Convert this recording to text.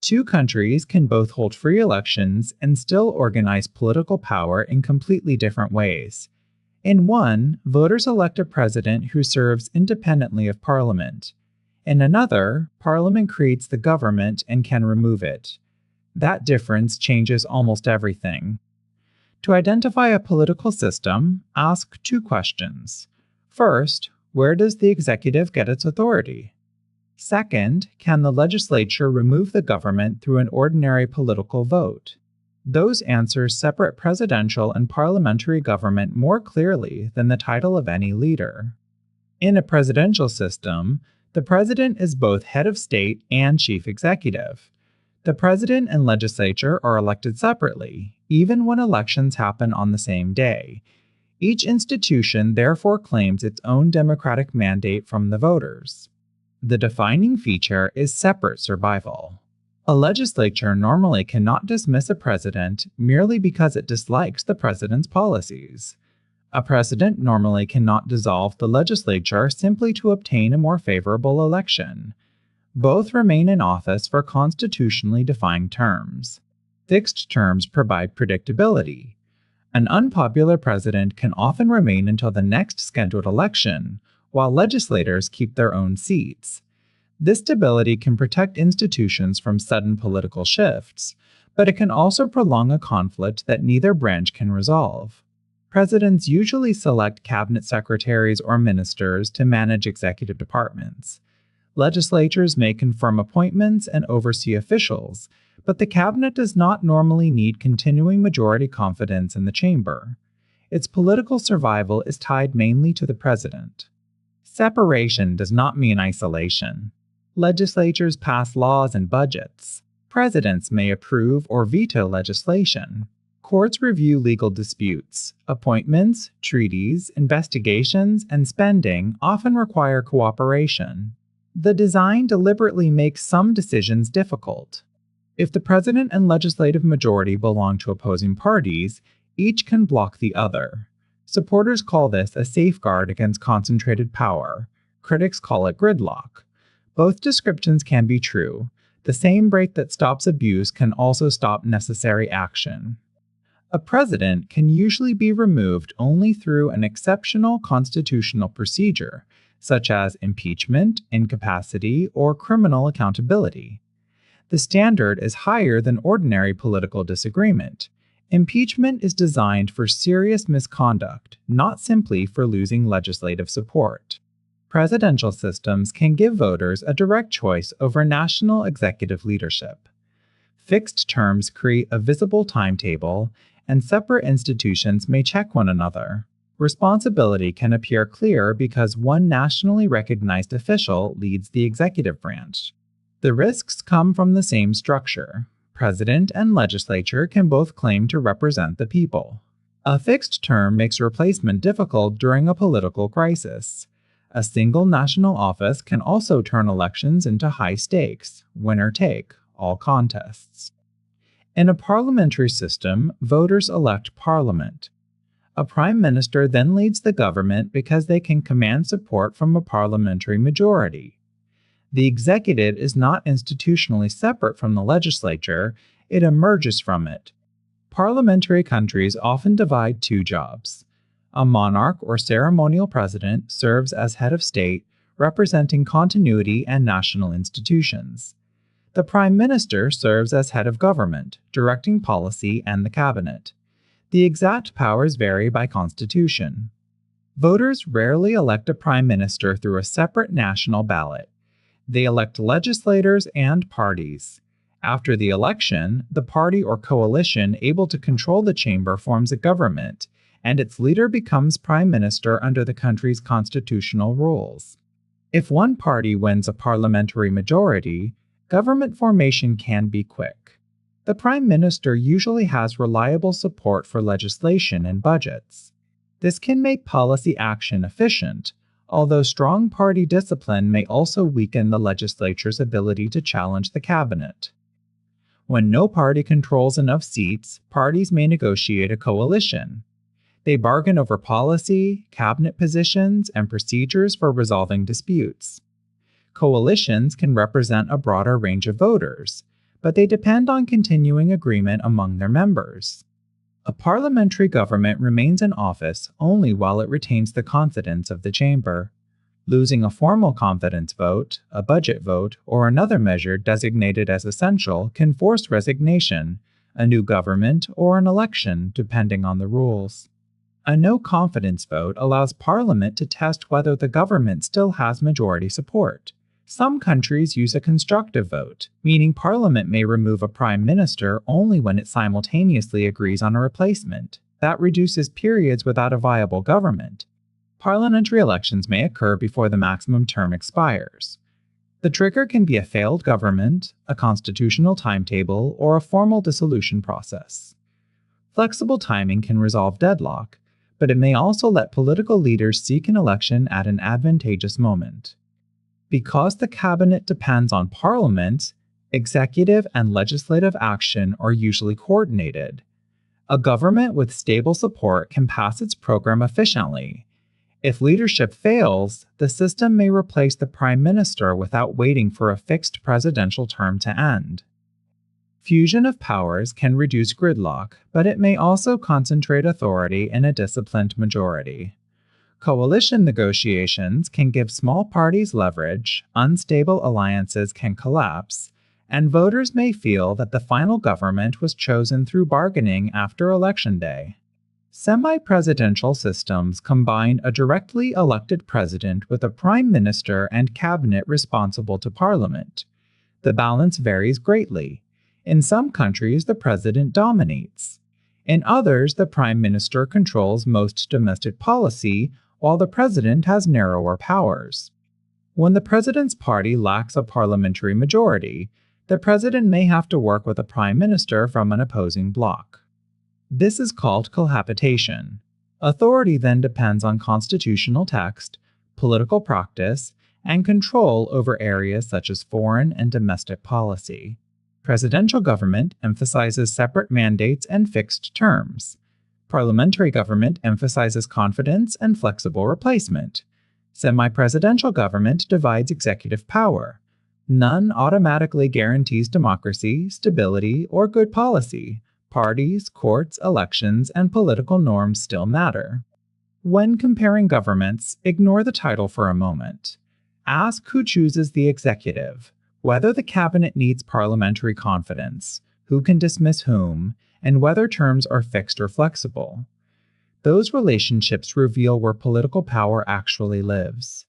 Two countries can both hold free elections and still organize political power in completely different ways. In one, voters elect a president who serves independently of Parliament. In another, Parliament creates the government and can remove it. That difference changes almost everything. To identify a political system, ask two questions. First, where does the executive get its authority? Second, can the legislature remove the government through an ordinary political vote? Those answers separate presidential and parliamentary government more clearly than the title of any leader. In a presidential system, the president is both head of state and chief executive. The president and legislature are elected separately, even when elections happen on the same day. Each institution therefore claims its own democratic mandate from the voters. The defining feature is separate survival. A legislature normally cannot dismiss a president merely because it dislikes the president's policies. A president normally cannot dissolve the legislature simply to obtain a more favorable election. Both remain in office for constitutionally defined terms. Fixed terms provide predictability. An unpopular president can often remain until the next scheduled election, while legislators keep their own seats. This stability can protect institutions from sudden political shifts, but it can also prolong a conflict that neither branch can resolve. Presidents usually select cabinet secretaries or ministers to manage executive departments. Legislatures may confirm appointments and oversee officials, but the cabinet does not normally need continuing majority confidence in the chamber. Its political survival is tied mainly to the president. Separation does not mean isolation. Legislatures pass laws and budgets. Presidents may approve or veto legislation. Courts review legal disputes. Appointments, treaties, investigations, and spending often require cooperation. The design deliberately makes some decisions difficult. If the president and legislative majority belong to opposing parties, each can block the other. Supporters call this a safeguard against concentrated power. Critics call it gridlock. Both descriptions can be true. The same brake that stops abuse can also stop necessary action. A president can usually be removed only through an exceptional constitutional procedure, such as impeachment, incapacity, or criminal accountability. The standard is higher than ordinary political disagreement. Impeachment is designed for serious misconduct, not simply for losing legislative support. Presidential systems can give voters a direct choice over national executive leadership. Fixed terms create a visible timetable, and separate institutions may check one another. Responsibility can appear clear because one nationally recognized official leads the executive branch. The risks come from the same structure. President and legislature can both claim to represent the people. A fixed term makes replacement difficult during a political crisis. A single national office can also turn elections into high stakes, winner-take, all contests. In a parliamentary system, voters elect parliament. A prime minister then leads the government because they can command support from a parliamentary majority. The executive is not institutionally separate from the legislature, it emerges from it. Parliamentary countries often divide two jobs. A monarch or ceremonial president serves as head of state, representing continuity and national institutions. The prime minister serves as head of government, directing policy and the cabinet. The exact powers vary by constitution. Voters rarely elect a prime minister through a separate national ballot. They elect legislators and parties. After the election, the party or coalition able to control the chamber forms a government, and its leader becomes prime minister under the country's constitutional rules. If one party wins a parliamentary majority, government formation can be quick. The prime minister usually has reliable support for legislation and budgets. This can make policy action efficient, although strong party discipline may also weaken the legislature's ability to challenge the cabinet. When no party controls enough seats, parties may negotiate a coalition. They bargain over policy, cabinet positions, and procedures for resolving disputes. Coalitions can represent a broader range of voters, but they depend on continuing agreement among their members. A parliamentary government remains in office only while it retains the confidence of the chamber. Losing a formal confidence vote, a budget vote, or another measure designated as essential can force resignation, a new government, or an election, depending on the rules. A no-confidence vote allows Parliament to test whether the government still has majority support. Some countries use a constructive vote, meaning Parliament may remove a prime minister only when it simultaneously agrees on a replacement. That reduces periods without a viable government. Parliamentary elections may occur before the maximum term expires. The trigger can be a failed government, a constitutional timetable, or a formal dissolution process. Flexible timing can resolve deadlock, but it may also let political leaders seek an election at an advantageous moment. Because the cabinet depends on Parliament, executive and legislative action are usually coordinated. A government with stable support can pass its program efficiently. If leadership fails, the system may replace the prime minister without waiting for a fixed presidential term to end. Fusion of powers can reduce gridlock, but it may also concentrate authority in a disciplined majority. Coalition negotiations can give small parties leverage, unstable alliances can collapse, and voters may feel that the final government was chosen through bargaining after Election Day. Semi-presidential systems combine a directly elected president with a prime minister and cabinet responsible to Parliament. The balance varies greatly. In some countries, the president dominates. In others, the prime minister controls most domestic policy, while the president has narrower powers. When the president's party lacks a parliamentary majority, the president may have to work with a prime minister from an opposing bloc. This is called cohabitation. Authority then depends on constitutional text, political practice, and control over areas such as foreign and domestic policy. Presidential government emphasizes separate mandates and fixed terms. Parliamentary government emphasizes confidence and flexible replacement. Semi-presidential government divides executive power. None automatically guarantees democracy, stability, or good policy. Parties, courts, elections, and political norms still matter. When comparing governments, ignore the title for a moment. Ask who chooses the executive, whether the cabinet needs parliamentary confidence, who can dismiss whom, and whether terms are fixed or flexible. Those relationships reveal where political power actually lives.